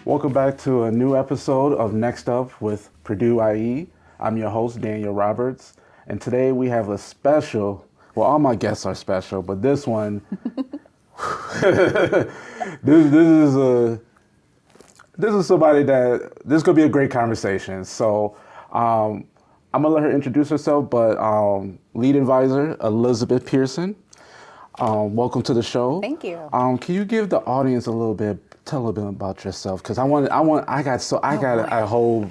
Welcome back to a new episode of Next Up with Purdue IE. I'm your host, Daniel Roberts, and today we have a special, well, all my guests are special, but this one, this is somebody this is going to be a great conversation. So I'm going to let her introduce herself, but lead advisor, Elizabeth Pearson. Welcome to the show. Thank you. Can you give the audience tell a little bit about yourself? Because I got a whole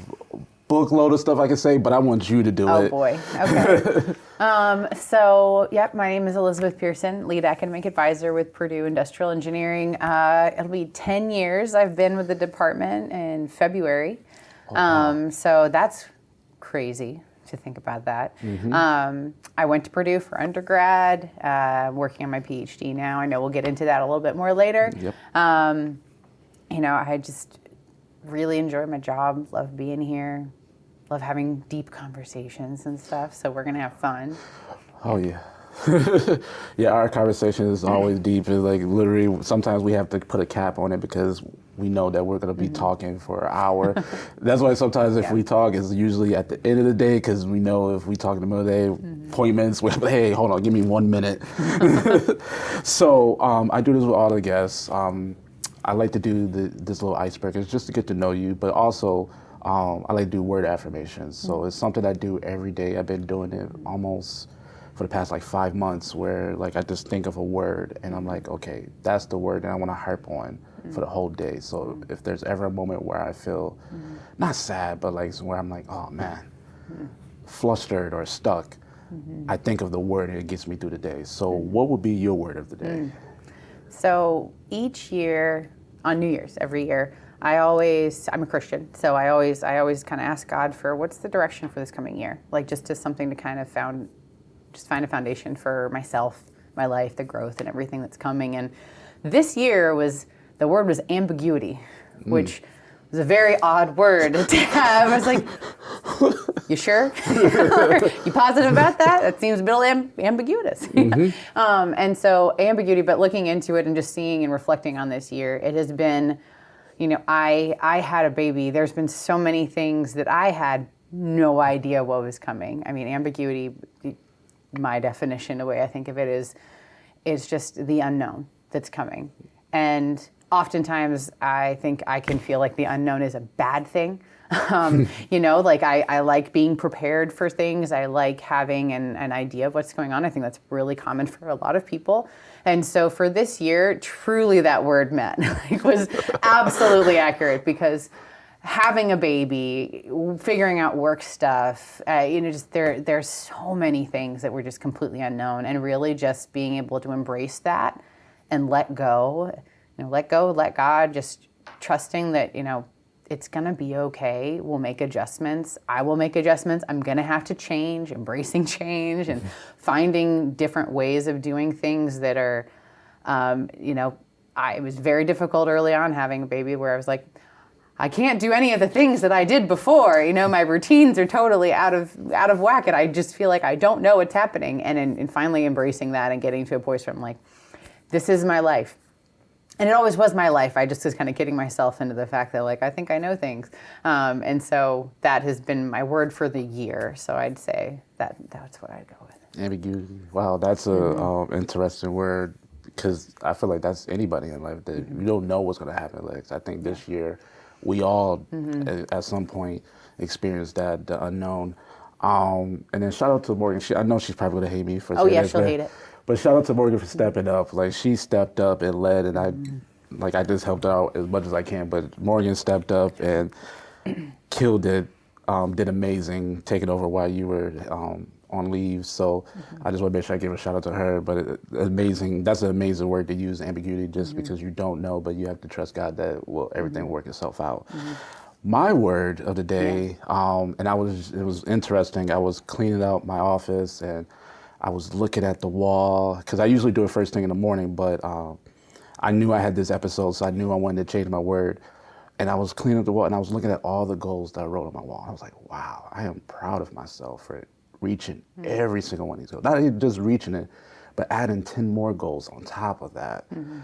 bookload of stuff I can say, but I want you to do it. Oh boy. Okay. My name is Elizabeth Pearson, lead academic advisor with Purdue Industrial Engineering. It'll be 10 years I've been with the department in February. Oh, wow. So that's crazy to think about that. Mm-hmm. I went to Purdue for undergrad, working on my PhD now. I know we'll get into that a little bit more later. Yep. I just really enjoy my job, love being here, love having deep conversations and stuff, so we're going to have fun. Oh, yeah. Yeah, our conversation is always deep. It's like literally sometimes we have to put a cap on it because we know that we're going to be talking for an hour. That's why sometimes if we talk, it's usually at the end of the day because we know if we talk in the middle of the day, appointments, we're like, hey, hold on, give me 1 minute. So I do this with all the guests. I like to do this little icebreaker just to get to know you, but also I like to do word affirmations. So it's something I do every day. I've been doing it almost for the past 5 months where I just think of a word and I'm like, okay, that's the word that I want to harp on for the whole day. So if there's ever a moment where I feel not sad, but where I'm like, oh man, flustered or stuck, I think of the word and it gets me through the day. So what would be your word of the day? So each year, on New Year's, every year, I'm a Christian, so I always kind of ask God for what's the direction for this coming year, just as something to kind of find a foundation for myself, my life, the growth, and everything that's coming. And this year the word was ambiguity, which was a very odd word to have. I was like, you sure? You positive about that? That seems a bit ambiguous. And so ambiguity, but looking into it and just seeing and reflecting on this year, it has been, I had a baby. There's been so many things that I had no idea what was coming. I mean, ambiguity, my definition, the way I think of it is just the unknown that's coming. And oftentimes I think I can feel like the unknown is a bad thing. I like being prepared for things. I like having an idea of what's going on. I think that's really common for a lot of people. And so for this year, truly that word met. It was absolutely accurate because having a baby, figuring out work stuff, there's so many things that were just completely unknown, and really just being able to embrace that and let go, let God, just trusting that, it's gonna be okay. We'll make adjustments. I will make adjustments. I'm gonna have to change, embracing change and finding different ways of doing things that are, it was very difficult early on having a baby where I was like, I can't do any of the things that I did before. My routines are totally out of whack, and I just feel like I don't know what's happening. And in finally embracing that and getting to a point where I'm like, this is my life. And it always was my life. I just was kind of kidding myself into the fact that I think I know things. And so that has been my word for the year. So I'd say that's what I'd go with. Ambiguity. Wow, that's a interesting word because I feel like that's anybody in life that you don't know what's going to happen. I think this year we all at some point experienced the unknown. And then shout out to Morgan. I know she's probably going to hate me for saying this. She'll hate it. But shout out to Morgan for stepping up. She stepped up and led, and I just helped out as much as I can. But Morgan stepped up and killed it, did amazing, taking over while you were on leave. So I just want to make sure I give a shout out to her. But amazing, that's an amazing word to use, ambiguity, just because you don't know, but you have to trust God that everything will work itself out. My word of the day, and it was interesting. I was cleaning out my office and I was looking at the wall because I usually do it first thing in the morning, but I knew I had this episode, so I knew I wanted to change my word. And I was cleaning up the wall and I was looking at all the goals that I wrote on my wall. I was like, wow, I am proud of myself for reaching every single one of these goals. Not even just reaching it, but adding 10 more goals on top of that. And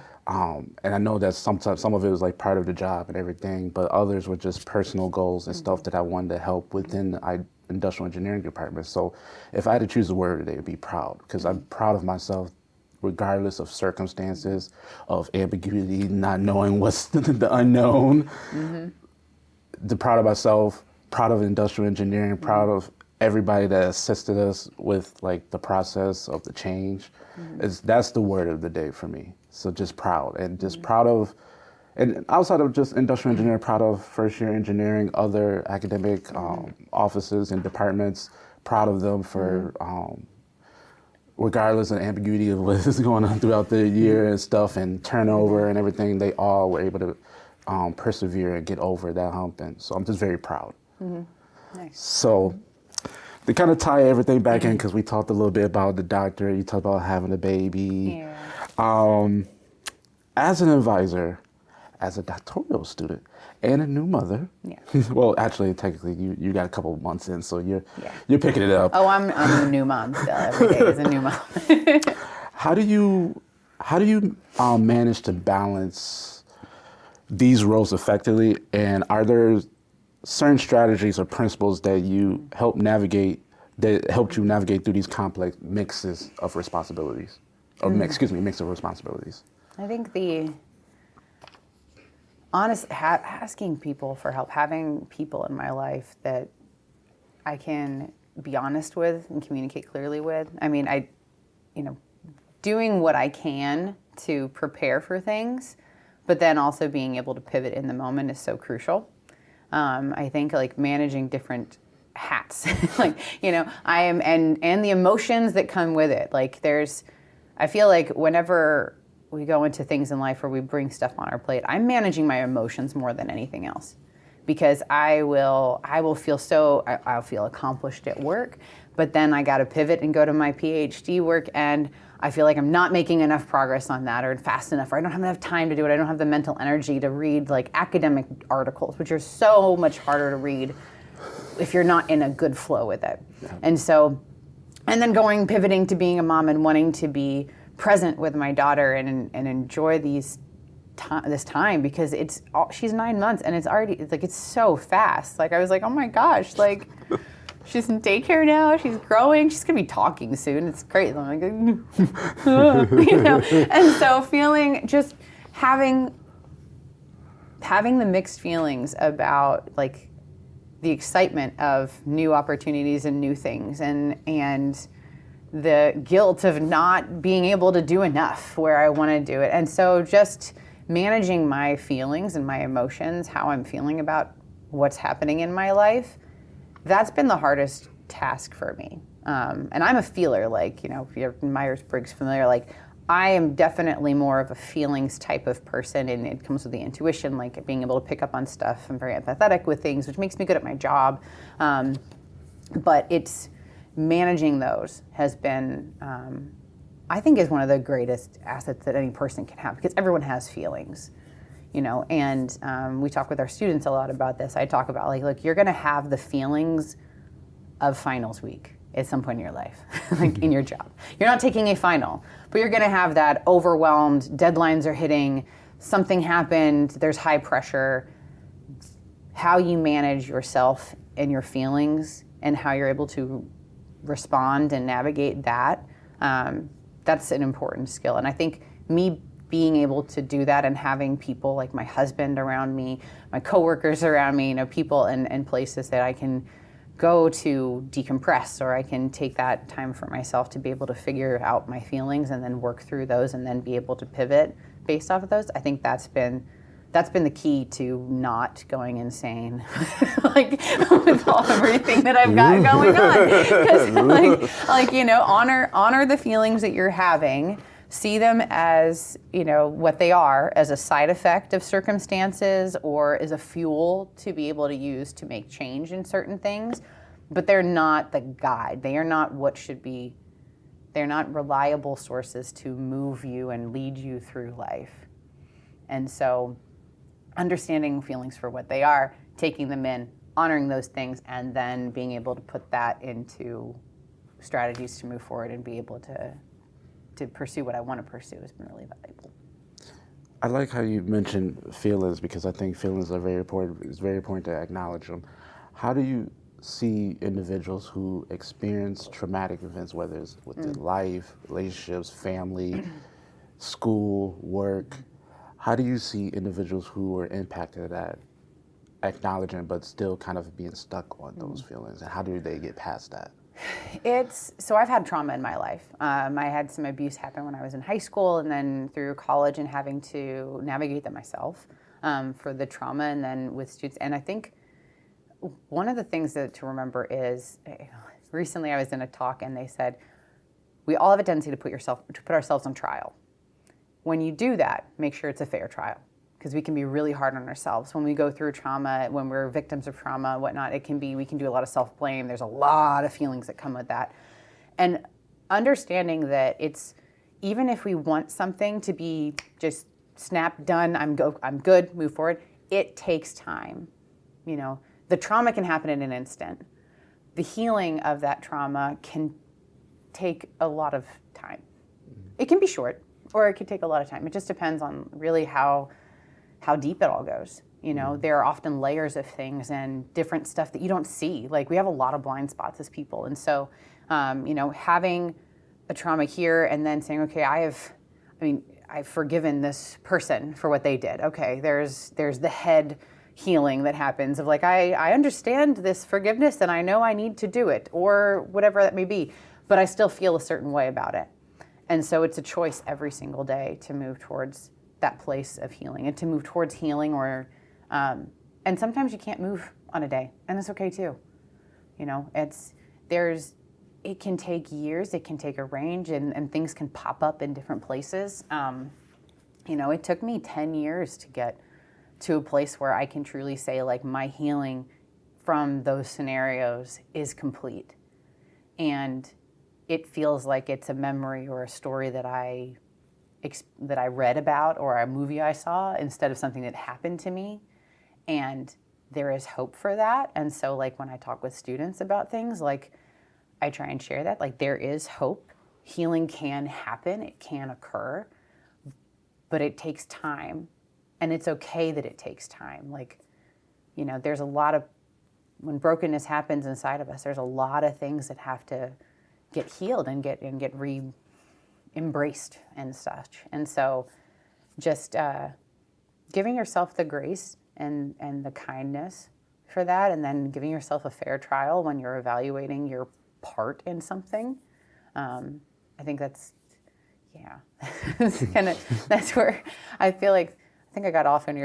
I know that sometimes some of it was like part of the job and everything, but others were just personal goals and stuff that I wanted to help within the industrial engineering department. So if I had to choose a word today, it would be proud, because I'm proud of myself regardless of circumstances, of ambiguity, not knowing what's the unknown. The proud of myself, proud of industrial engineering, proud of everybody that assisted us with like the process of the change. That's the word of the day for me. So just proud, and just proud of, and outside of just industrial engineering, proud of first year engineering, other academic offices and departments, proud of them for regardless of ambiguity of what is going on throughout the year and stuff and turnover and everything, they all were able to persevere and get over that hump. And so I'm just very proud. Nice. So to kind of tie everything back in, because we talked a little bit about the doctor, you talked about having a baby. Yeah. As an advisor, as a doctoral student, and a new mother. Yeah. Well, actually, technically, you got a couple of months in, so you're picking it up. Oh, I'm a new mom still. Every day is a new mom. How do you manage to balance these roles effectively? And are there certain strategies or principles that you helped you navigate through these complex mixes of responsibilities? Or mix of responsibilities. I think the honest asking people for help, having people in my life that I can be honest with and communicate clearly with. I mean, doing what I can to prepare for things, but then also being able to pivot in the moment is so crucial. I think like managing different hats, like, I am, and the emotions that come with it. Like I feel like whenever we go into things in life where we bring stuff on our plate, I'm managing my emotions more than anything else, because I'll feel accomplished at work, but then I got to pivot and go to my PhD work, and I feel like I'm not making enough progress on that or fast enough, or I don't have enough time to do it. I don't have the mental energy to read like academic articles, which are so much harder to read if you're not in a good flow with it. Yeah. And then pivoting to being a mom and wanting to be present with my daughter and enjoy this time, because she's 9 months and it's so fast. Like I was like, oh my gosh, like she's in daycare now, she's growing, she's gonna be talking soon. It's great. I'm like, and so having the mixed feelings about like the excitement of new opportunities and new things, and the guilt of not being able to do enough where I want to do it. And so just managing my feelings and my emotions, how I'm feeling about what's happening in my life, that's been the hardest task for me. And I'm a feeler, like, if you're Myers-Briggs familiar, like I am definitely more of a feelings type of person, and it comes with the intuition, like being able to pick up on stuff. I'm very empathetic with things, which makes me good at my job. But it's managing those has been, I think, is one of the greatest assets that any person can have, because everyone has feelings, and we talk with our students a lot about this. I talk about like, look, you're going to have the feelings of finals week at some point in your life, like in your job. You're not taking a final, but you're going to have that overwhelmed, deadlines are hitting, something happened, there's high pressure. How you manage yourself and your feelings and how you're able to respond and navigate that, that's an important skill. And I think me being able to do that and having people like my husband around me, my coworkers around me, people and places that I can go to decompress, or I can take that time for myself to be able to figure out my feelings and then work through those and then be able to pivot based off of those. I think that's been the key to not going insane, like with everything that I've got going on. Because honor the feelings that you're having, see them as what they are, as a side effect of circumstances or as a fuel to be able to use to make change in certain things, but they're not the guide. They are not what should be. They're not reliable sources to move you and lead you through life. And so understanding feelings for what they are, taking them in, honoring those things, and then being able to put that into strategies to move forward and be able to to pursue what I want to pursue has been really valuable. I like how you mentioned feelings because I think feelings are very important. It's very important to acknowledge them. How do you see individuals who experience traumatic events, whether it's within life, relationships, family, school, work? How do you see individuals who are impacted at acknowledging but still kind of being stuck on those feelings, and how do they get past that? So I've had trauma in my life. I had some abuse happen when I was in high school and then through college, and having to navigate that myself for the trauma, and then with students. And I think one of the things to remember is, recently I was in a talk and they said, we all have a tendency to put ourselves on trial. When you do that, make sure it's a fair trial, because we can be really hard on ourselves when we go through trauma, when we're victims of trauma, whatnot. We can do a lot of self-blame. There's a lot of feelings that come with that. And understanding that even if we want something to be just snap, done, I'm good, move forward, it takes time. The trauma can happen in an instant. The healing of that trauma can take a lot of time. It can be short, or it could take a lot of time. It just depends on really how deep it all goes. There are often layers of things and different stuff that you don't see. Like, we have a lot of blind spots as people. And so, having a trauma here and then saying, okay, I've forgiven this person for what they did. Okay, there's the head healing that happens of like, I understand this forgiveness and I know I need to do it, or whatever that may be, but I still feel a certain way about it. And so it's a choice every single day to move towards that place of healing and to move towards healing, and sometimes you can't move on a day, and that's okay too. It can take years, it can take a range, and things can pop up in different places. It took me 10 years to get to a place where I can truly say, like, my healing from those scenarios is complete. And it feels like it's a memory or a story that I read about, or a movie I saw, instead of something that happened to me. And there is hope for that. And so, like, when I talk with students about things, like, I try and share that, like, there is hope. Healing can happen, it can occur, but it takes time. And it's okay that it takes time. Like, there's a lot of, when brokenness happens inside of us, there's a lot of things that have to get healed and get embraced and such. And so just giving yourself the grace and the kindness for that, and then giving yourself a fair trial when you're evaluating your part in something. I think that's that's where I feel like, I think I got off on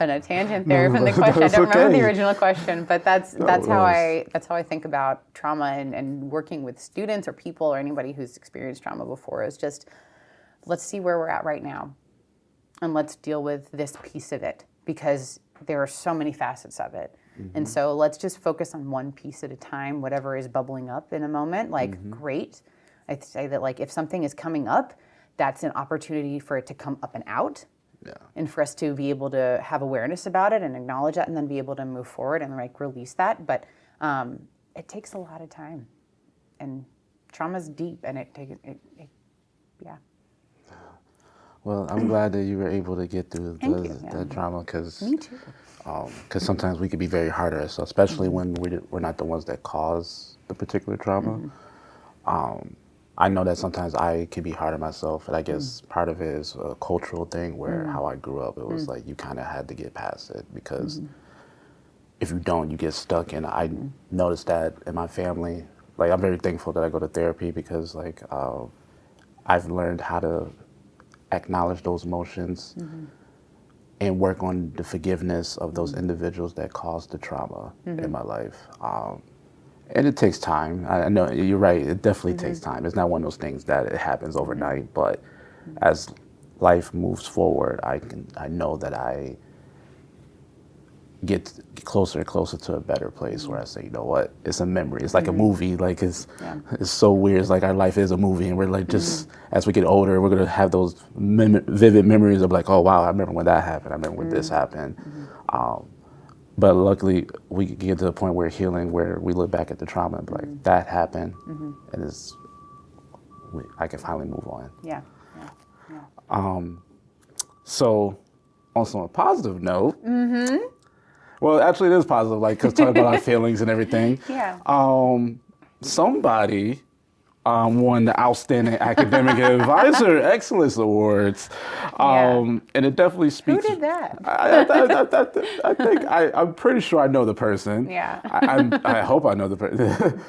a tangent there from the question. I don't remember the original question, but that's how I think about trauma and working with students or people or anybody who's experienced trauma before, is just, let's see where we're at right now, and let's deal with this piece of it, because there are so many facets of it. Mm-hmm. And so let's just focus on one piece at a time, whatever is bubbling up in a moment. Like, great. I'd say that, like, if something is coming up, that's an opportunity for it to come up and out. Yeah. And for us to be able to have awareness about it and acknowledge that, and then be able to move forward and, like, release that. But it takes a lot of time, and trauma's deep, and yeah. Well, I'm glad that you were able to get through the trauma, because me too. Because sometimes we can be very hard on ourselves, especially when we're not the ones that cause the particular trauma. I know that sometimes I can be hard on myself, and I guess part of it is a cultural thing where how I grew up, it was like you kind of had to get past it, because if you don't, you get stuck. And I noticed that in my family. Like, I'm very thankful that I go to therapy, because, like, I've learned how to acknowledge those emotions and work on the forgiveness of those individuals that caused the trauma in my life. And it takes time. I know you're right. It definitely takes time. It's not one of those things that it happens overnight. But as life moves forward, I know that I get closer and closer to a better place where I say, you know what? It's a memory. It's like a movie. Like, it's so weird. It's like our life is a movie, and we're like, just as we get older, we're gonna have those vivid memories of, like, oh wow, I remember when that happened. I remember when this happened. But luckily, we get to the point where healing, where we look back at the trauma and be like, that happened, and it's I can finally move on. Yeah. Yeah. So, on a positive note, well, actually, it is positive, like, because talking about our feelings and everything. Yeah. Somebody won the Outstanding Academic Advisor Excellence Awards, and it definitely speaks. Who did that? I think I'm pretty sure I know the person. Yeah. I hope I know the person.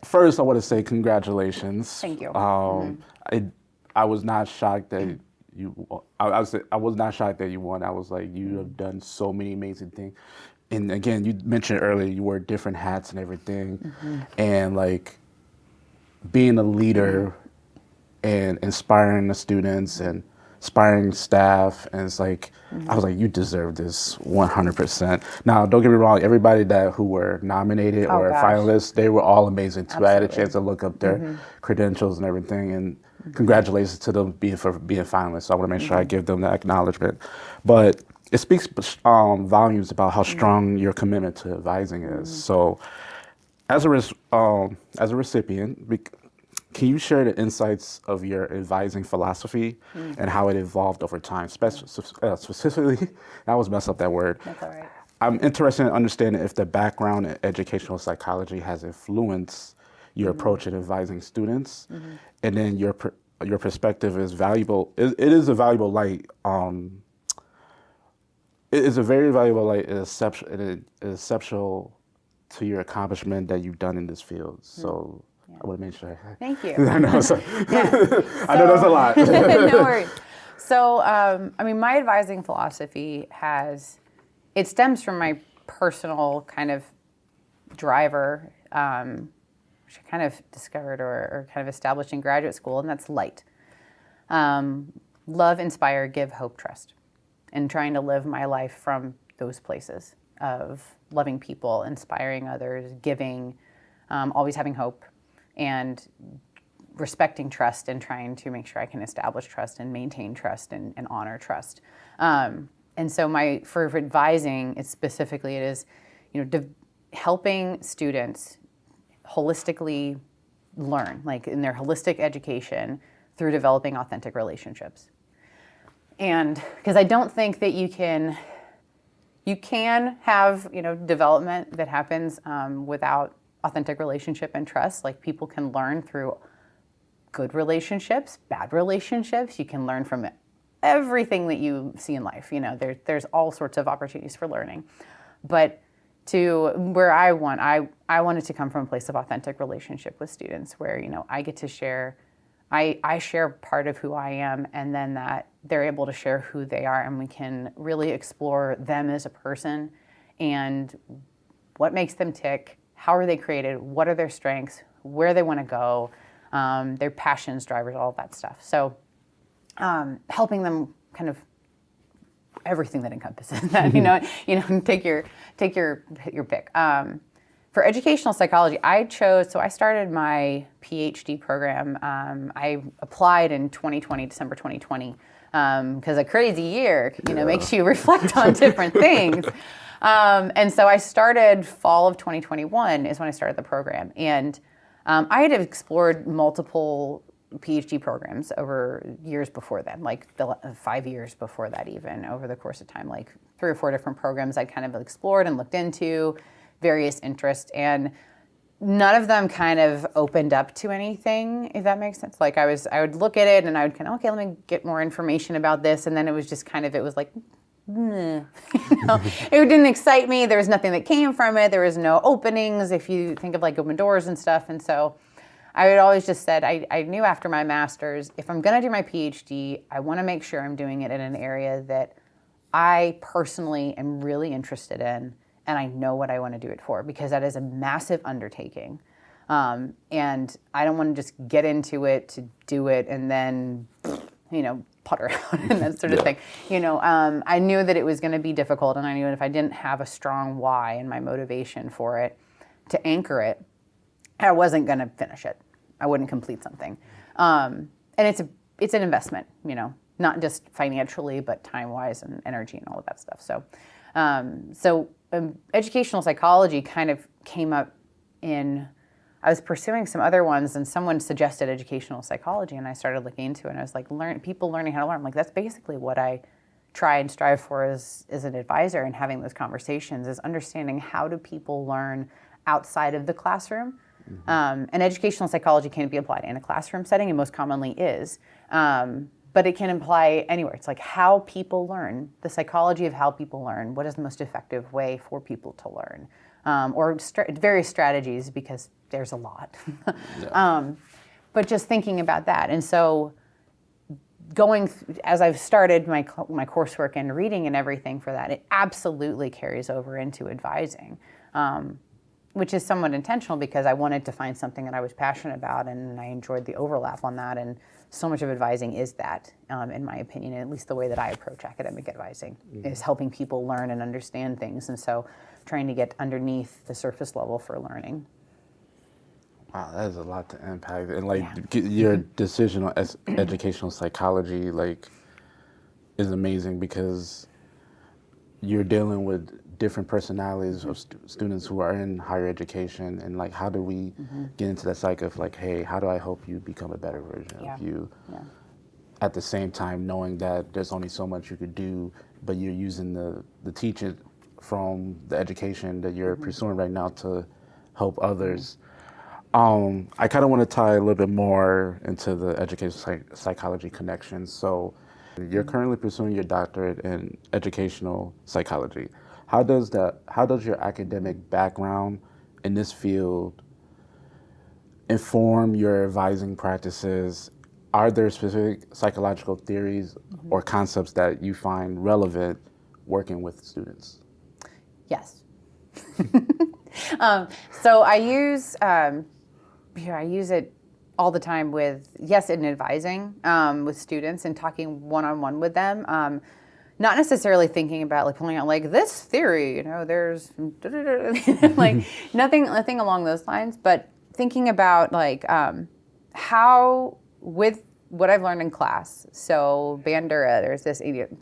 First, I want to say congratulations. Thank you. I was not shocked that you. I was not shocked that you won. I was like, you have done so many amazing things. And again, you mentioned earlier you wear different hats and everything, and like being a leader and inspiring the students and inspiring staff, and it's like I was like, you deserve this 100%. Now, don't get me wrong, everybody who were nominated or finalists, they were all amazing too. Absolutely. I had a chance to look up their credentials and everything, and congratulations to them for being finalists. So I want to make sure I give them the acknowledgement. But it speaks volumes about how strong your commitment to advising is. So, as a recipient, can you share the insights of your advising philosophy and how it evolved over time? Specifically, I always mess up that word. That's all right. I'm interested in understanding if the background in educational psychology has influenced your approach in advising students, and then your perspective is valuable. It is a valuable light. It is a very valuable light. It is exceptional to your accomplishment that you've done in this field. So I want to make sure. Thank you. I know. I know that's a lot. No worries. So, my advising philosophy it stems from my personal kind of driver, which I kind of discovered or kind of established in graduate school, and that's light. Love, inspire, give, hope, trust. And trying to live my life from those places of loving people, inspiring others, giving, always having hope, and respecting trust and trying to make sure I can establish trust and maintain trust and honor trust. And so for advising, it is, helping students holistically learn, like in their holistic education through developing authentic relationships. And because I don't think that you can have, development that happens without authentic relationship and trust. Like people can learn through good relationships, bad relationships. You can learn from everything that you see in life. There's all sorts of opportunities for learning. But to where I wanted to come from a place of authentic relationship with students where, I get to share, I share part of who I am, and then that they're able to share who they are, and we can really explore them as a person and what makes them tick, how are they created, what are their strengths, where they want to go, their passions, drivers, all of that stuff. So helping them kind of everything that encompasses that, take your pick. For educational psychology, I started my PhD program. I applied in December 2020, because a crazy year, makes you reflect on different things. And so I started fall of 2021 is when I started the program. And I had explored multiple PhD programs over years before then, like 5 years before that even, over the course of time, like 3 or 4 different programs I'd kind of explored and looked into, various interests, and none of them kind of opened up to anything, if that makes sense. Like I would look at it and I would kind of, okay, let me get more information about this, and then it was just kind of, it was like, it didn't excite me. There was nothing that came from it. There was no openings, if you think of like open doors and stuff. And so I had always just said, I knew after my master's, if I'm going to do my PhD, I want to make sure I'm doing it in an area that I personally am really interested in, and I know what I want to do it for, because that is a massive undertaking. And I don't want to just get into it to do it and then, putter out and that sort of thing. I knew that it was going to be difficult, and I knew that if I didn't have a strong why and my motivation for it to anchor it, I wasn't going to finish it. I wouldn't complete something. And it's an investment, not just financially, but time-wise and energy and all of that stuff. So educational psychology kind of came up in I was pursuing some other ones, and someone suggested educational psychology, and I started looking into it, and I was like, people learning how to learn. I'm like, that's basically what I try and strive for as an advisor and having those conversations, is understanding how do people learn outside of the classroom. And educational psychology can be applied in a classroom setting, and most commonly is. But it can apply anywhere. It's like how people learn, the psychology of how people learn. What is the most effective way for people to learn? Or various strategies, because there's a lot. But just thinking about that. And so as I've started my coursework and reading and everything for that, it absolutely carries over into advising, which is somewhat intentional because I wanted to find something that I was passionate about, and I enjoyed the overlap on that. And so much of advising is that, in my opinion, at least the way that I approach academic advising, is helping people learn and understand things. And so trying to get underneath the surface level for learning. Wow, that is a lot to unpack. And like your decision on educational psychology, like, is amazing because you're dealing with different personalities of students who are in higher education, and like, how do we get into that cycle of like, hey, how do I help you become a better version of you? At the same time, knowing that there's only so much you could do, but you're using the teaching from the education that you're pursuing right now to help others. I kind of want to tie a little bit more into the educational psychology connection. So you're currently pursuing your doctorate in educational psychology. How does your academic background in this field inform your advising practices? Are there specific psychological theories or concepts that you find relevant working with students? Yes. So I use it all the time in advising with students and talking one-on-one with them. Not necessarily thinking about like pulling out like this theory, there's like nothing along those lines, but thinking about like how with what I've learned in class. So Bandura, there's this idiot,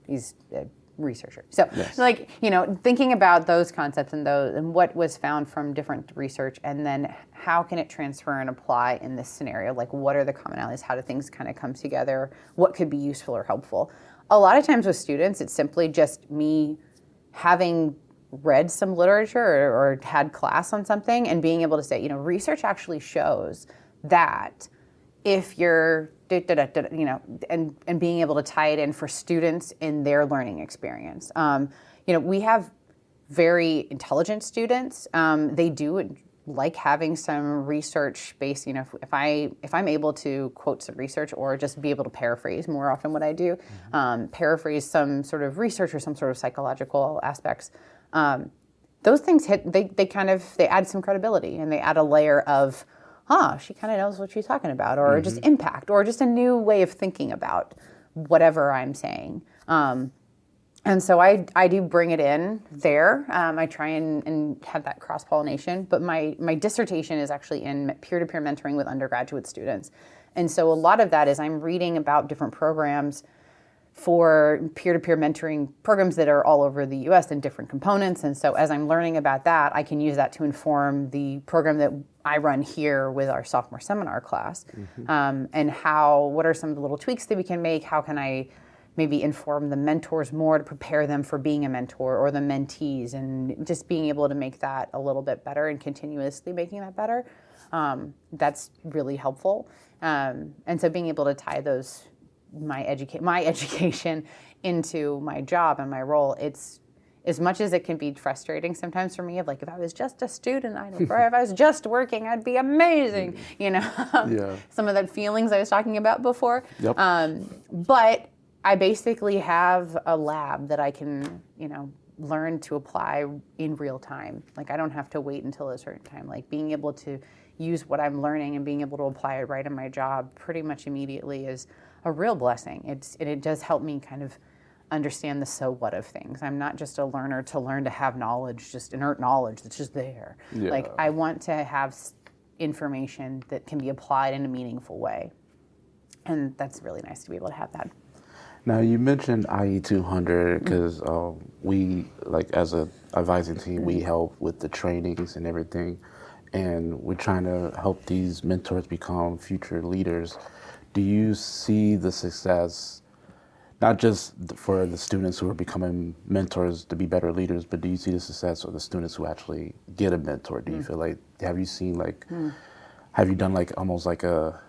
he's a researcher. So like, thinking about those concepts and what was found from different research, and then how can it transfer and apply in this scenario? Like, what are the commonalities? How do things kind of come together? What could be useful or helpful? A lot of times with students, it's simply just me having read some literature or had class on something and being able to say, research actually shows that if you're, and being able to tie it in for students in their learning experience. We have very intelligent students. They do like having some research based, if I'm able to quote some research or just be able to paraphrase more often what I do, paraphrase some sort of research or some sort of psychological aspects, those things they add some credibility, and they add a layer of, she kind of knows what she's talking about, or just impact, or just a new way of thinking about whatever I'm saying. And so I do bring it in there. I try and have that cross-pollination. But my dissertation is actually in peer-to-peer mentoring with undergraduate students. And so a lot of that is I'm reading about different programs for peer-to-peer mentoring programs that are all over the U.S. in different components. And so as I'm learning about that, I can use that to inform the program that I run here with our sophomore seminar class. And what are some of the little tweaks that we can make? How can I maybe inform the mentors more to prepare them for being a mentor, or the mentees, and just being able to make that a little bit better and continuously making that better. That's really helpful. And so being able to tie my education into my job and my role, it's as much as it can be frustrating sometimes for me, of like, if I was just a student, or if I was just working, I'd be amazing. Some of the feelings I was talking about before. Yep. But I basically have a lab that I can, learn to apply in real time. Like, I don't have to wait until a certain time. Like, being able to use what I'm learning and being able to apply it right in my job pretty much immediately is a real blessing. It does help me kind of understand the so what of things. I'm not just a learner to learn to have knowledge, just inert knowledge that's just there. Yeah. Like, I want to have information that can be applied in a meaningful way. And that's really nice to be able to have that. Now, you mentioned IE 200 because we, like, as a advising team, we help with the trainings and everything. and we're trying to help these mentors become future leaders. Do you see the success, not just for the students who are becoming mentors to be better leaders, but do you see the success of the students who actually get a mentor? Do you feel like, have you seen like, have you done like almost like a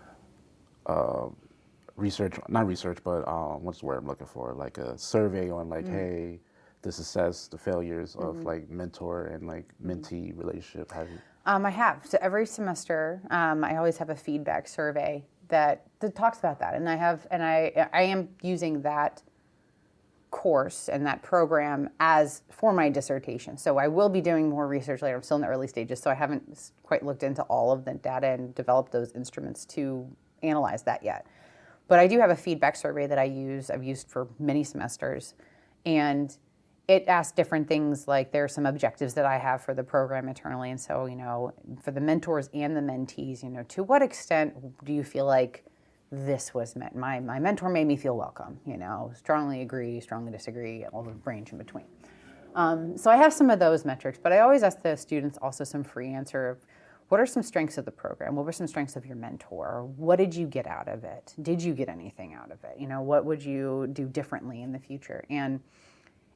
research, not research, but what's the word I'm looking for? Like a survey on like, hey, the success, the failures of like mentor and like mentee relationship. Have you? I have. So every semester, I always have a feedback survey that talks about that, and I am using that course and that program as for my dissertation. So I will be doing more research later. I'm still in the early stages, so I haven't quite looked into all of the data and developed those instruments to analyze that yet. But I do have a feedback survey that I've used for many semesters, and it asks different things. Like there are some objectives that I have for the program internally, and so for the mentors and the mentees, to what extent do you feel like this was meant? My mentor made me feel welcome. Strongly agree, strongly disagree, all the range in between. So I have some of those metrics, but I always ask the students also some free answer of what are some strengths of the program? What were some strengths of your mentor? What did you get out of it? Did you get anything out of it? What would you do differently in the future? And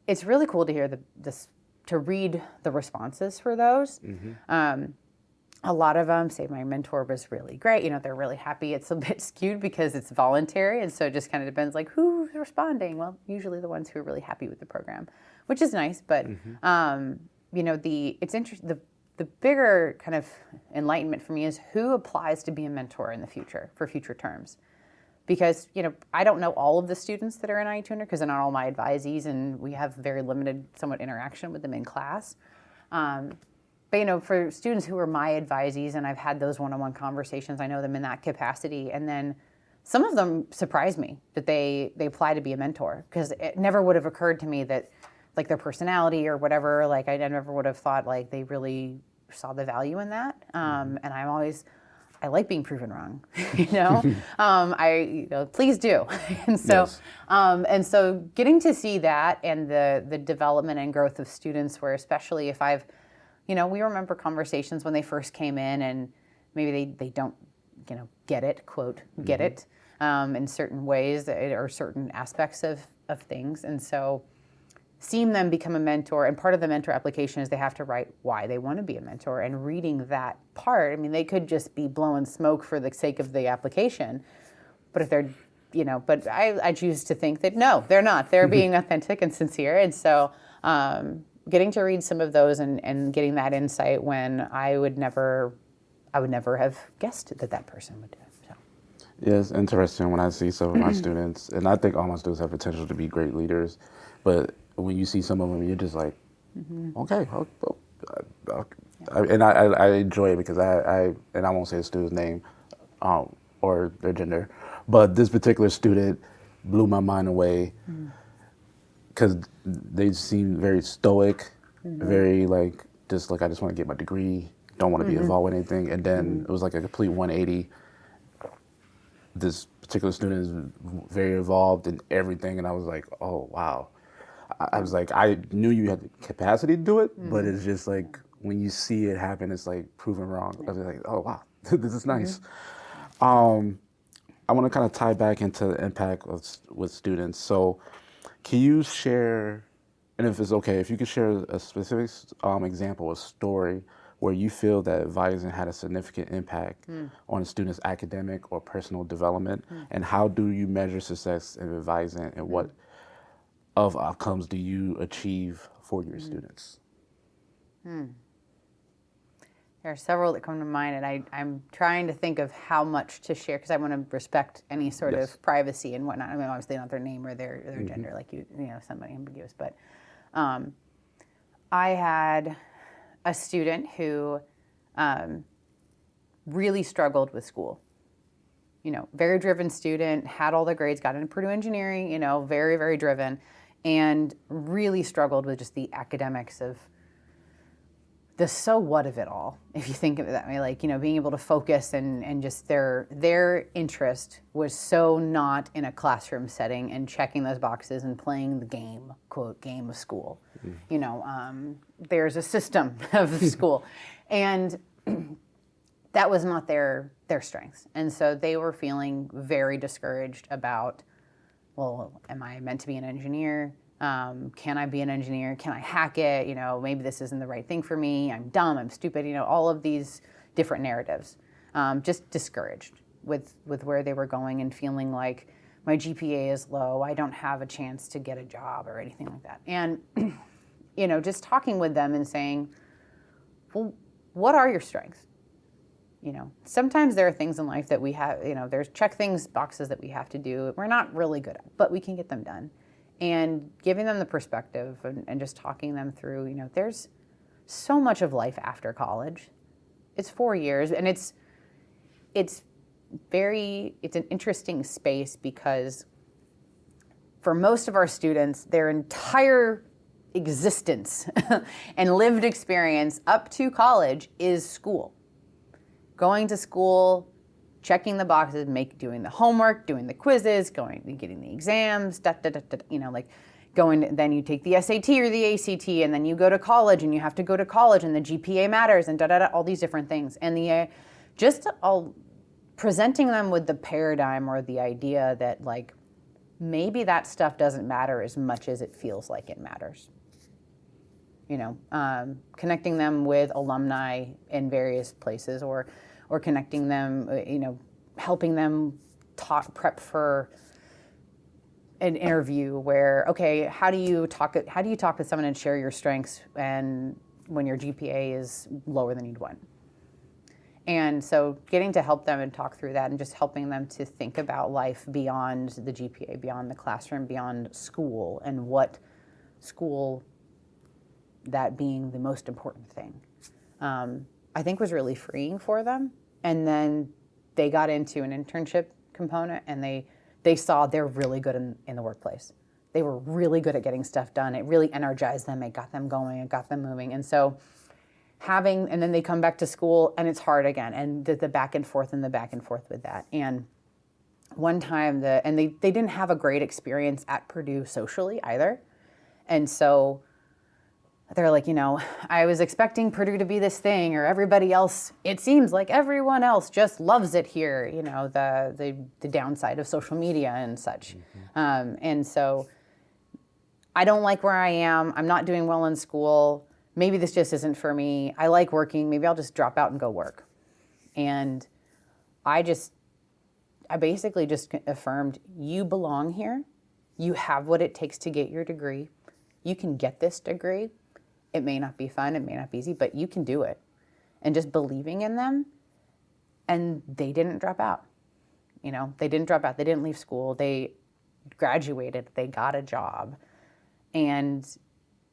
it's really cool to hear to read the responses for those. A lot of them say my mentor was really great. They're really happy. It's a bit skewed because it's voluntary, and so it just kind of depends like who's responding. Well, usually the ones who are really happy with the program, which is nice. But it's interesting. The bigger kind of enlightenment for me is who applies to be a mentor in the future for future terms. Because, I don't know all of the students that are in IE Tuner because they're not all my advisees, and we have very limited somewhat interaction with them in class. But, for students who are my advisees and I've had those one-on-one conversations, I know them in that capacity. And then some of them surprise me that they apply to be a mentor, because it never would have occurred to me that like their personality or whatever, like I never would have thought like they really saw the value in that. And I like being proven wrong, please do. And so, Yes. and so getting to see that and the development and growth of students, where especially if we remember conversations when they first came in and maybe they don't, get it, quote, get it, in certain ways or certain aspects of things. And so seeing them become a mentor, and part of the mentor application is they have to write why they want to be a mentor, and reading that part, they could just be blowing smoke for the sake of the application, but if they're, but I choose to think that no, they're not. They're being authentic and sincere, and so getting to read some of those and getting that insight when I would never have guessed that person would do it. So. Yeah, it's interesting when I see some of my students, and I think all my students have potential to be great leaders, but when you see some of them, you're just like, okay. And I enjoy it because I won't say the student's name or their gender, but this particular student blew my mind away because they seem very stoic, very like, I just want to get my degree, don't want to be involved with anything. And then it was like a complete 180. This particular student is very involved in everything, and I was like, oh, wow. I was like, I knew you had the capacity to do it, but it's just like, when you see it happen, it's like proven wrong. I was like, oh, wow, this is nice. I want to kind of tie back into the impact with students. So can you share, and if it's okay, if you could share a specific example, a story where you feel that advising had a significant impact on a student's academic or personal development, and how do you measure success in advising, and what of outcomes do you achieve for your students? There are several that come to mind, and I'm trying to think of how much to share because I want to respect any sort of privacy and whatnot. Obviously not their name or their gender, like somebody ambiguous. But I had a student who really struggled with school. Very driven student, had all the grades, got into Purdue Engineering, very, very driven, and really struggled with just the academics of the so what of it all, if you think of it that way, like, being able to focus and just their interest was so not in a classroom setting and checking those boxes and playing the game, quote, game of school. There's a system of school. And that was not their strengths. And so they were feeling very discouraged about, well, am I meant to be an engineer? Can I be an engineer? Can I hack it? Maybe this isn't the right thing for me. I'm dumb. I'm stupid. All of these different narratives. Just discouraged with where they were going and feeling like my GPA is low. I don't have a chance to get a job or anything like that. And, just talking with them and saying, well, what are your strengths? Sometimes there are things in life that we have, there's check things, boxes that we have to do. We're not really good at, but we can get them done. And giving them the perspective and just talking them through, there's so much of life after college. It's 4 years, and it's an interesting space because for most of our students, their entire existence and lived experience up to college is school. Going to school, checking the boxes, doing the homework, doing the quizzes, getting the exams, then you take the SAT or the ACT, and then you go to college, and you have to go to college, and the GPA matters, and all these different things. And presenting them with the paradigm or the idea that maybe that stuff doesn't matter as much as it feels like it matters. Connecting them with alumni in various places, or connecting them, helping them prep for an interview where, okay, how do you talk with someone and share your strengths and when your GPA is lower than you'd want? And so getting to help them and talk through that and just helping them to think about life beyond the GPA, beyond the classroom, beyond school, and what school, that being the most important thing, I think was really freeing for them. And then they got into an internship component, and they saw they're really good in the workplace. They were really good at getting stuff done. It really energized them. It got them going. It got them moving. And so and then they come back to school, and it's hard again. And the back and forth with that. And one time they didn't have a great experience at Purdue socially either. And so they're like, I was expecting Purdue to be this thing, or everybody else, it seems like everyone else just loves it here, the downside of social media and such. Mm-hmm. And so I don't like where I am. I'm not doing well in school. Maybe this just isn't for me. I like working. Maybe I'll just drop out and go work. And I basically just affirmed, you belong here. You have what it takes to get your degree. You can get this degree. It may not be fun, it may not be easy, but you can do it. And just believing in them, and they didn't drop out. They didn't drop out. They didn't leave school. They graduated. They got a job. And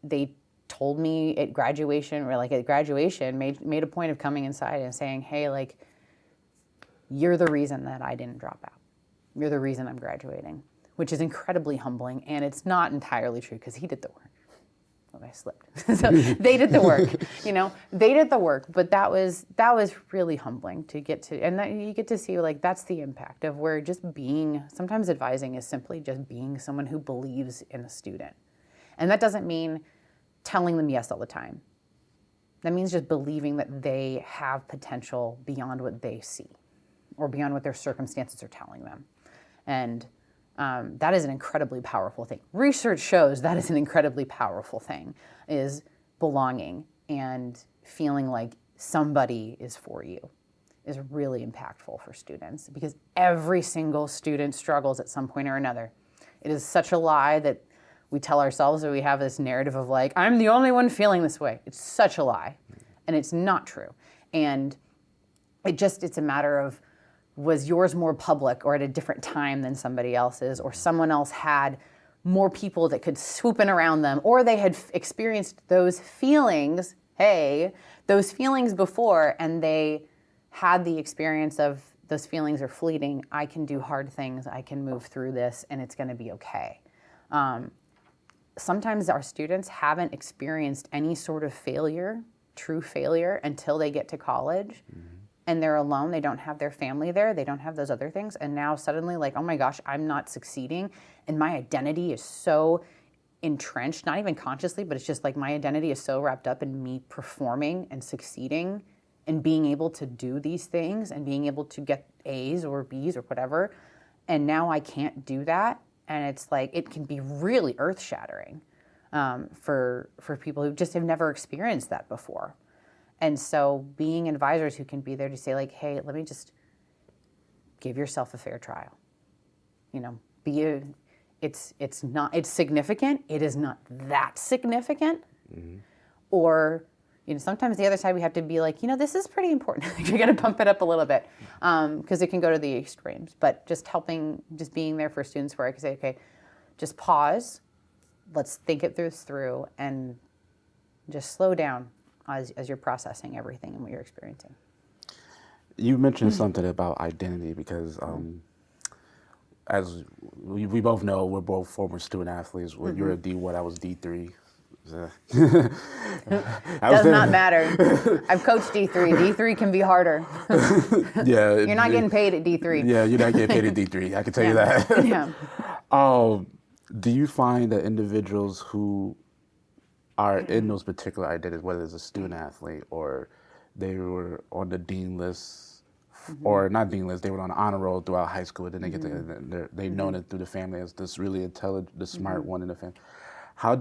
they told me at graduation, made a point of coming inside and saying, hey, you're the reason that I didn't drop out. You're the reason I'm graduating, which is incredibly humbling. And it's not entirely true because he did the work. Oh, I slipped. So they did the work, they did the work, but that was really humbling to get to, and that you get to see that's the impact of where just being, sometimes advising is simply just being someone who believes in a student. And that doesn't mean telling them yes all the time. That means just believing that they have potential beyond what they see or beyond what their circumstances are telling them. And that is an incredibly powerful thing. Research shows that is an incredibly powerful thing, is belonging and feeling like somebody is for you is really impactful for students, because every single student struggles at some point or another. It is such a lie that we tell ourselves that we have this narrative of I'm the only one feeling this way. It's such a lie, and it's not true. And it's a matter of, was yours more public or at a different time than somebody else's, or someone else had more people that could swoop in around them, or they had experienced those feelings before, and they had the experience of those feelings are fleeting. I can do hard things. I can move through this, and it's going to be okay. Sometimes our students haven't experienced any sort of true failure, until they get to college. Mm-hmm. And they're alone, they don't have their family there, they don't have those other things, and now suddenly oh my gosh, I'm not succeeding, and my identity is so entrenched, not even consciously, but it's just my identity is so wrapped up in me performing and succeeding and being able to do these things and being able to get A's or B's or whatever. And now I can't do that. And it's like, it can be really earth shattering for people who just have never experienced that before. And so being advisors who can be there to say like, hey, let me just give yourself a fair trial. You know, it's significant. It is not that significant. Mm-hmm. Or, you know, sometimes the other side we have to be like, you know, this is pretty important. You're going to bump it up a little bit because it can go to the extremes. But just being there for students where I can say, okay, just pause. Let's think it through and just slow down as you're processing everything and what you're experiencing. You mentioned something about identity because as we both know, we're both former student athletes. You're a D1, I was D3. Does not matter. I've coached D3. D3 can be harder. Yeah. You're not getting paid at D3. Yeah, you're not getting paid at D3. I can tell you that. Yeah. Do you find that individuals who are in those particular identities, whether it's a student athlete or they were on the dean list, or not dean list, they were on the honor roll throughout high school, and then they get they've known it through the family as this really intelligent, the smart one in the family. How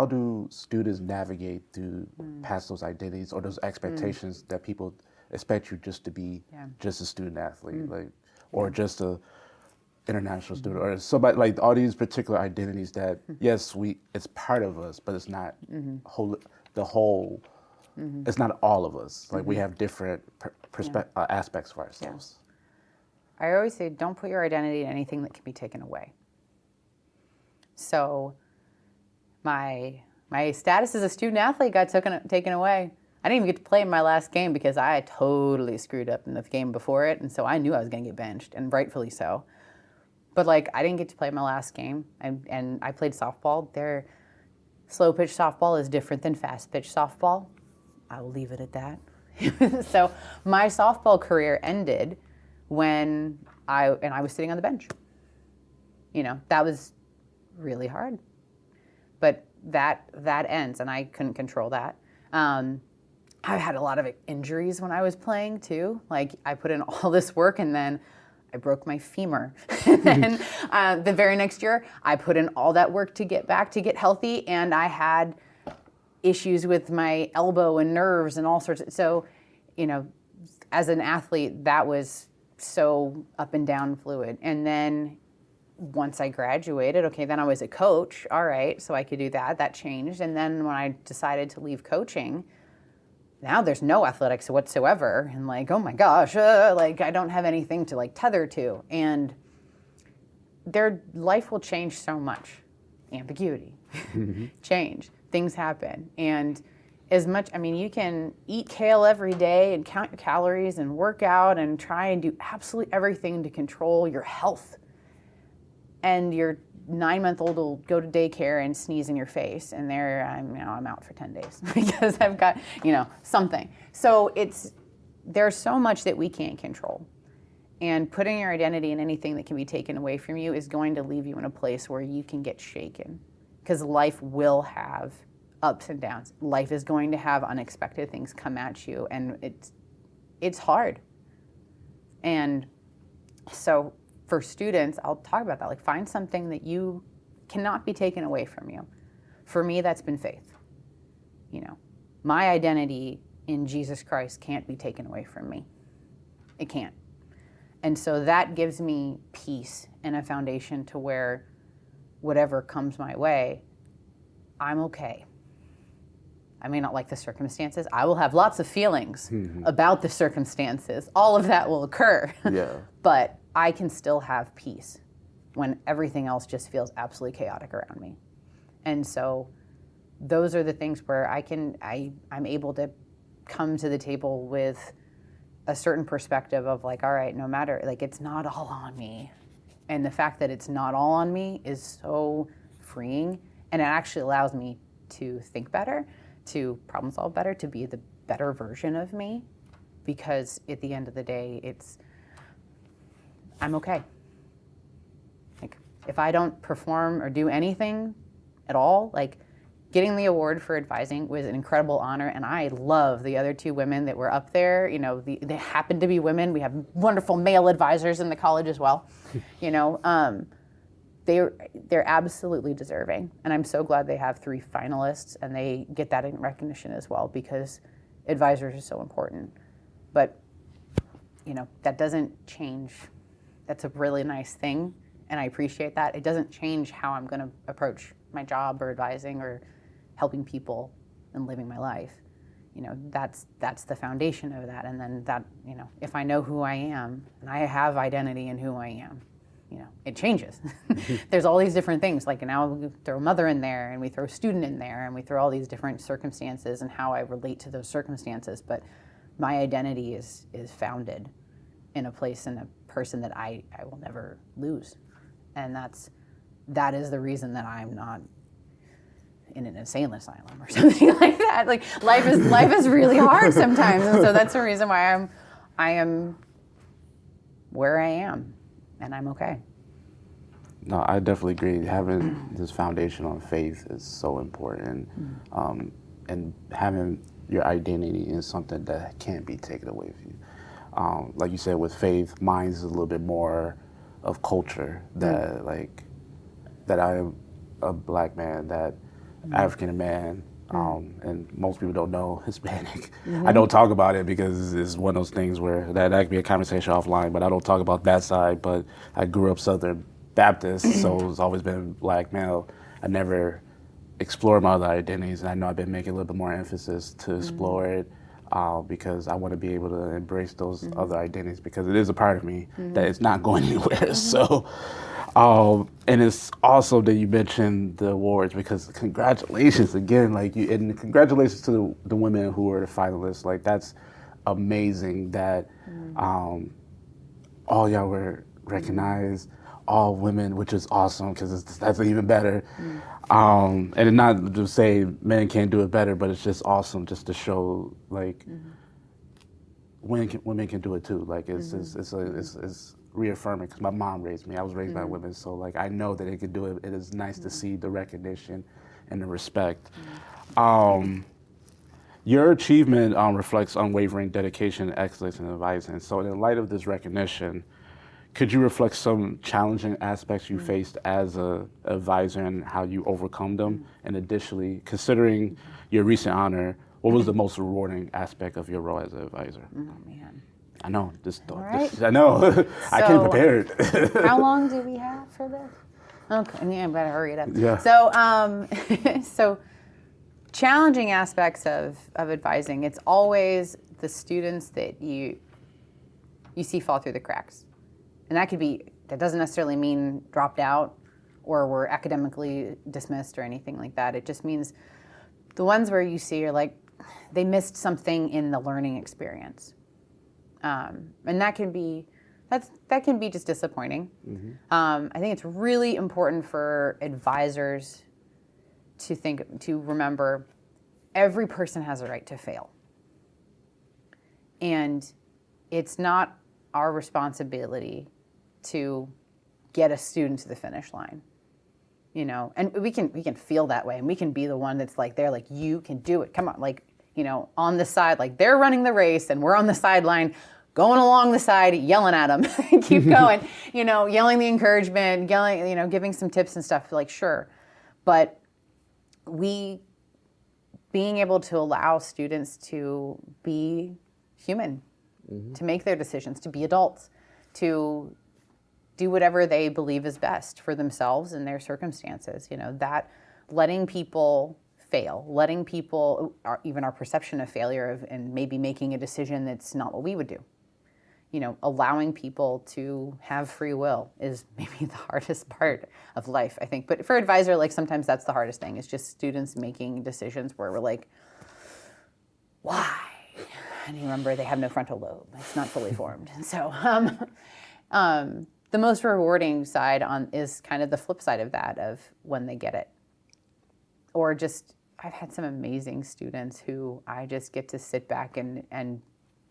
do students navigate through past those identities or those expectations that people expect you just to be just a student athlete, like, or just a international student, or somebody, like all these particular identities that yes, it's part of us, but it's not the whole. It's not all of us. Like we have different aspects of ourselves. I always say, don't put your identity in anything that can be taken away. So my status as a student athlete got taken away. I didn't even get to play in my last game because I totally screwed up in the game before it, and so I knew I was going to get benched, and rightfully so. But like, I didn't get to play my last game, and I played softball. Slow pitch softball is different than fast pitch softball. I will leave it at that. So my softball career ended when I was sitting on the bench. You know, that was really hard. But that ends, and I couldn't control that. I had a lot of injuries when I was playing too. Like I put in all this work, and then I broke my femur. And then the very next year, I put in all that work to get healthy, and I had issues with my elbow and nerves and all sorts of, so, you know, as an athlete, that was so up and down fluid. And then once I graduated, okay, then I was a coach, all right, so I could do that. That changed. And then when I decided to leave coaching, now there's no athletics whatsoever. And like, oh my gosh, like I don't have anything to like tether to. And their life will change so much. Ambiguity, change, things happen. And as much, I mean, you can eat kale every day and count your calories and work out and try and do absolutely everything to control your health. And your 9-month-old will go to daycare and sneeze in your face, and I'm out for 10 days because I've got, something. So there's so much that we can't control. And putting your identity in anything that can be taken away from you is going to leave you in a place where you can get shaken, because life will have ups and downs. Life is going to have unexpected things come at you, and it's hard. And so for students, I'll talk about that. Like, find something that you cannot be taken away from you. For me, that's been faith. My identity in Jesus Christ can't be taken away from me. It can't. And so that gives me peace and a foundation to where whatever comes my way, I'm okay. I may not like the circumstances. I will have lots of feelings about the circumstances. All of that will occur. Yeah. But I can still have peace when everything else just feels absolutely chaotic around me. And so those are the things where I'm able to come to the table with a certain perspective of like, all right, no matter, like, it's not all on me. And the fact that it's not all on me is so freeing. And it actually allows me to think better, to problem solve better, to be the better version of me. Because at the end of the day, I'm okay. Like, if I don't perform or do anything at all, like, getting the award for advising was an incredible honor, and I love the other two women that were up there. You know, they happened to be women. We have wonderful male advisors in the college as well. You know, they're absolutely deserving, and I'm so glad they have 3 finalists and they get that in recognition as well, because advisors are so important. But you know, that doesn't change. That's a really nice thing, and I appreciate that. It doesn't change how I'm going to approach my job or advising or helping people and living my life. You know, that's the foundation of that. And then that, you know, if I know who I am and I have identity in who I am, you know, it changes. There's all these different things. Like now we throw mother in there, and we throw student in there, and we throw all these different circumstances and how I relate to those circumstances. But my identity is founded in a place and a person that I will never lose. And that is the reason that I'm not in an insane asylum or something like that. Like life is really hard sometimes, and so that's the reason why I am where I am, and I'm okay. No, I definitely agree. Having this foundation on faith is so important, and having your identity is something that can't be taken away from you. Like you said, with faith, mine is a little bit more of culture. That that I am a black man, that African man, and most people don't know Hispanic. I don't talk about it because it's one of those things where that could be a conversation offline, but I don't talk about that side. But I grew up Southern Baptist, so it's always been black male. I never explored my other identities, and I know I've been making a little bit more emphasis to explore it, because I want to be able to embrace those other identities, because it is a part of me that it's not going anywhere. So, and it's awesome that you mentioned the awards, because congratulations again, and congratulations to the women who were the finalists. Like, that's amazing that all y'all were recognized, all women, which is awesome, because that's even better. And not to say men can't do it better, but it's just awesome just to show women can do it too. Like it's reaffirming, because my mom raised me. I was raised by women, so I know that they can do it. It is nice to see the recognition and the respect. Your achievement reflects unwavering dedication, excellence, and advising. So in light of this recognition, could you reflect some challenging aspects you faced as an advisor and how you overcome them? And additionally, considering your recent honor, what was the most rewarding aspect of your role as an advisor? Oh, man. I know, Right. I know, I came prepared. How long do we have for this? Okay, yeah, I better hurry it up. Yeah. So, so challenging aspects of advising, it's always the students that you see fall through the cracks. And that doesn't necessarily mean dropped out or were academically dismissed or anything like that. It just means the ones where you see they missed something in the learning experience. And that can be just disappointing. I think it's really important for advisors to remember every person has a right to fail. And it's not our responsibility to get a student to the finish line, and we can feel that way, and we can be the one that's they're you can do it, come on, on the side, they're running the race and we're on the sideline going along the side yelling at them, keep going, yelling the encouragement, yelling, giving some tips and stuff, sure. But being able to allow students to be human, to make their decisions, to be adults, to do whatever they believe is best for themselves and their circumstances. That letting people fail, letting people, even our perception of failure and maybe making a decision that's not what we would do. Allowing people to have free will is maybe the hardest part of life, I think. But for advisor, sometimes that's the hardest thing. It's just students making decisions where we're why? And you remember they have no frontal lobe. It's not fully formed. And so the most rewarding side is kind of the flip side of that, of when they get it. Or just, I've had some amazing students who I just get to sit back and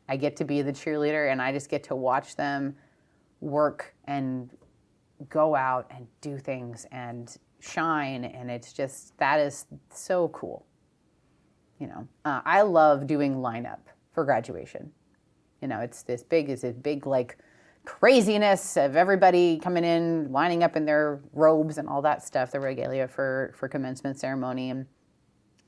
I get to be the cheerleader, and I just get to watch them work and go out and do things and shine, and it's just, that is so cool. You know, I love doing lineup for graduation. You know, it's this big like craziness of everybody coming in, lining up in their robes and all that stuff, the regalia for commencement ceremony. And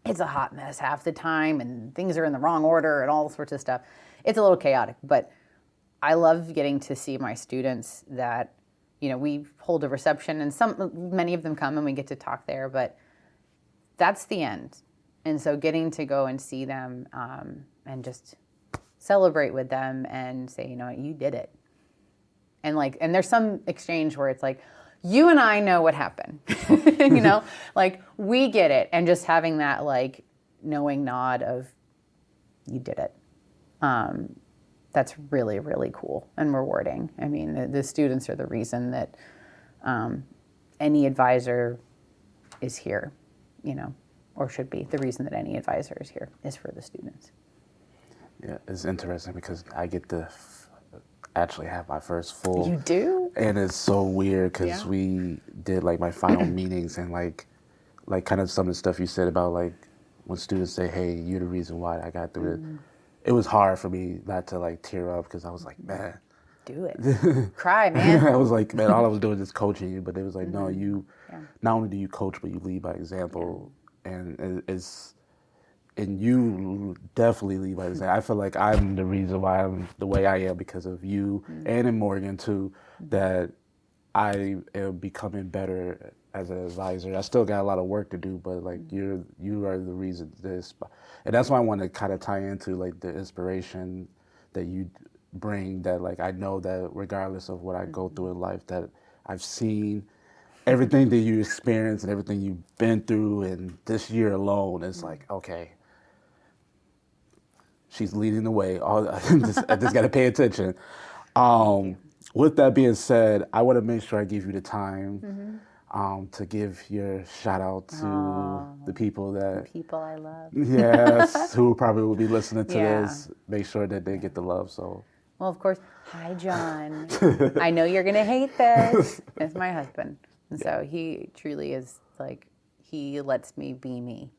it's a hot mess half the time, and things are in the wrong order and all sorts of stuff. It's a little chaotic, but I love getting to see my students that, you know, we hold a reception, and many of them come and we get to talk there, but that's the end. And so getting to go and see them and just celebrate with them and say, you know, you did it. And there's some exchange where it's like, you and I know what happened, you know, like we get it. And just having that like knowing nod of you did it. That's really, really cool and rewarding. I mean, the students are the reason that any advisor is here, you know, or should be. The reason that any advisor is here is for the students. Yeah, it's interesting because I get to actually have my first full. You do? And it's so weird because we did like my final meetings, and like kind of some of the stuff you said about like when students say, hey, you're the reason why I got through it. It was hard for me not to like tear up because I was like, man. Do it. Cry, man. I was like, man, all I was doing is coaching you. But it was like, no, you, not only do you coach, but you lead by example. And and you definitely lead by example. I feel like I'm the reason why I'm the way I am because of you and in Morgan too, that I am becoming better as an advisor. I still got a lot of work to do, but like you are the reason this. And that's why I want to kind of tie into like the inspiration that you bring, that like I know that regardless of what I go through in life, that I've seen everything that you experience and everything you've been through, and this year alone, it's like, okay, she's leading the way. I just got to pay attention. With that being said, I want to make sure I give you the time to give your shout out to the people that... The people I love. Yes, who probably will be listening to this. Make sure that they get the love, so... Well, of course, hi, John. I know you're going to hate this. It's my husband. And so he truly is like, he lets me be me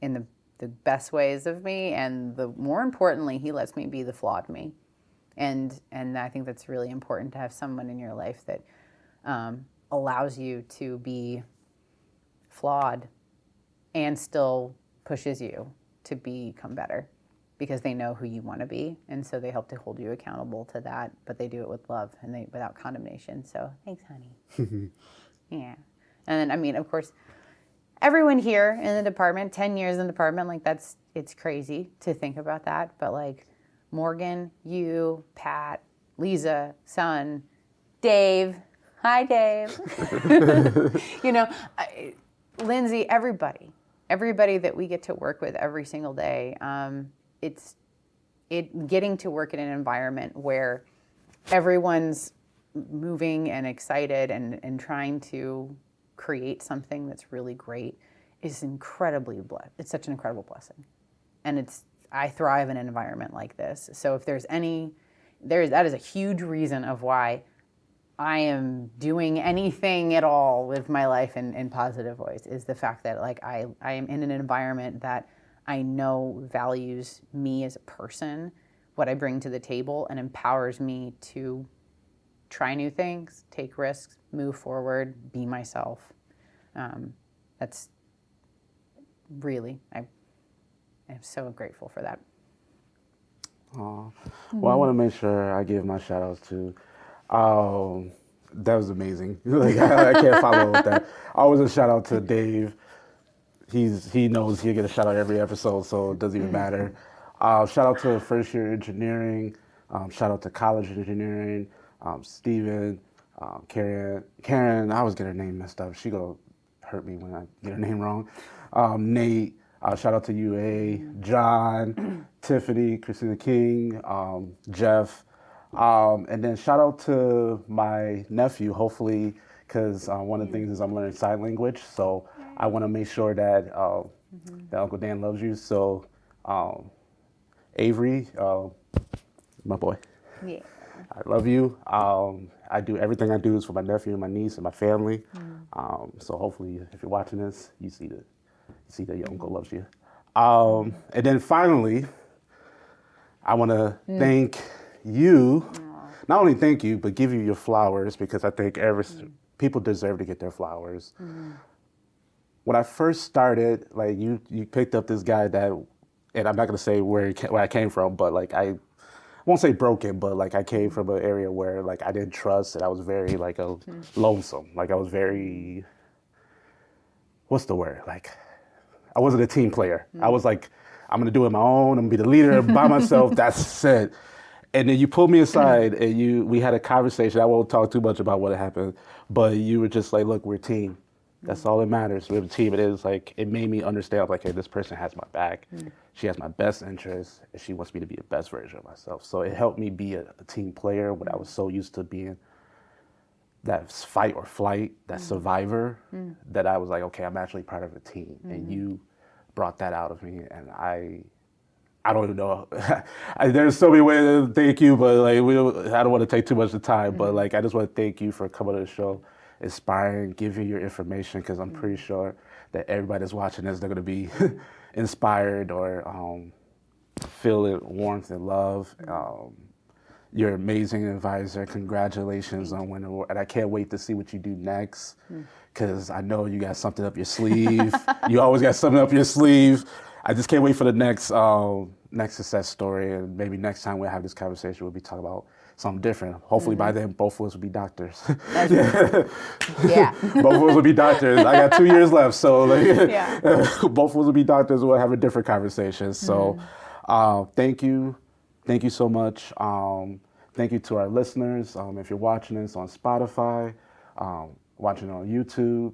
in the best ways of me. And more importantly, he lets me be the flawed me. And I think that's really important to have someone in your life that allows you to be flawed and still pushes you to become better, because they know who you want to be, and so they help to hold you accountable to that, but they do it with love and without condemnation. So thanks, honey. Yeah. And then, I mean, of course, everyone here in the department, 10 years in the department, like it's crazy to think about that, but like Morgan, you, Pat, Lisa, Son, Dave. Hi, Dave. You know, Lindsay, everybody that we get to work with every single day. It's getting to work in an environment where everyone's moving and excited and trying to create something that's really great is incredibly blessed. It's such an incredible blessing. And I thrive in an environment like this. So if that is a huge reason of why I am doing anything at all with my life in positive ways, is the fact that like I am in an environment that I know values me as a person, what I bring to the table, and empowers me to try new things, take risks, move forward, be myself. That's really, I'm so grateful for that. Well, I want to make sure I give my shout outs to, that was amazing. Like I can't follow up with that. Always a shout out to Dave. He knows he'll get a shout out every episode, so it doesn't even matter. Shout out to first year engineering. Shout out to college engineering. Steven, Karen. I always get her name messed up. She gonna hurt me when I get her name wrong. Nate. Shout out to UA, John, Tiffany, Christina King, Jeff. And then shout out to my nephew, hopefully, because one of the things is I'm learning sign language. So I want to make sure that that Uncle Dan loves you. So Avery, my boy, Yeah. I love you. I do everything I do is for my nephew and my niece and my family. So hopefully, if you're watching this, you see that your uncle loves you. And then finally, I want to thank you. Not only thank you, but give you your flowers, because I think people deserve to get their flowers. When I first started, like you picked up this guy that, and I'm not gonna say where I came from, but like I won't say broken, but like I came from an area where like I didn't trust, and I was very like lonesome. Like I was very, what's the word? Like I wasn't a team player. I was like, I'm gonna do it on my own. I'm gonna be the leader by myself. That's it. And then you pulled me aside and we had a conversation. I won't talk too much about what happened, but you were just like, look, we're a team. That's all that matters. We're a team. It is like, it made me understand like, hey, this person has my back. She has my best interests, and she wants me to be the best version of myself. So it helped me be a team player when I was so used to being that fight or flight, that survivor, that I was like, okay, I'm actually part of a team. And you brought that out of me, and I don't even know. There's so many ways to thank you, but like I don't want to take too much of the time. But like I just want to thank you for coming to the show, inspiring, giving your information, because I'm pretty sure that everybody that's watching this, they're going to be inspired or feel warmth and love. You're an amazing advisor. Congratulations on winning the award. And I can't wait to see what you do next, because I know you got something up your sleeve. You always got something up your sleeve. I just can't wait for the next success story, and maybe next time we'll have this conversation, we'll be talking about something different. Hopefully by then, both of us will be doctors. Yeah. Both of us will be doctors. I got 2 years left, so like, both of us will be doctors. We'll have a different conversation. So thank you. Thank you so much. Thank you to our listeners. If you're watching this on Spotify, watching on YouTube,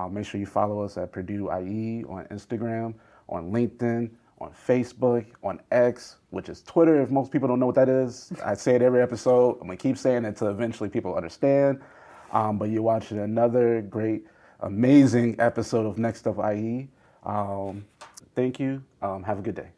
make sure you follow us at Purdue IE on Instagram, on LinkedIn, on Facebook, on X, which is Twitter. If most people don't know what that is, I say it every episode. I'm gonna keep saying it until eventually people understand. But you're watching another great, amazing episode of Next Up IE. Thank you. Have a good day.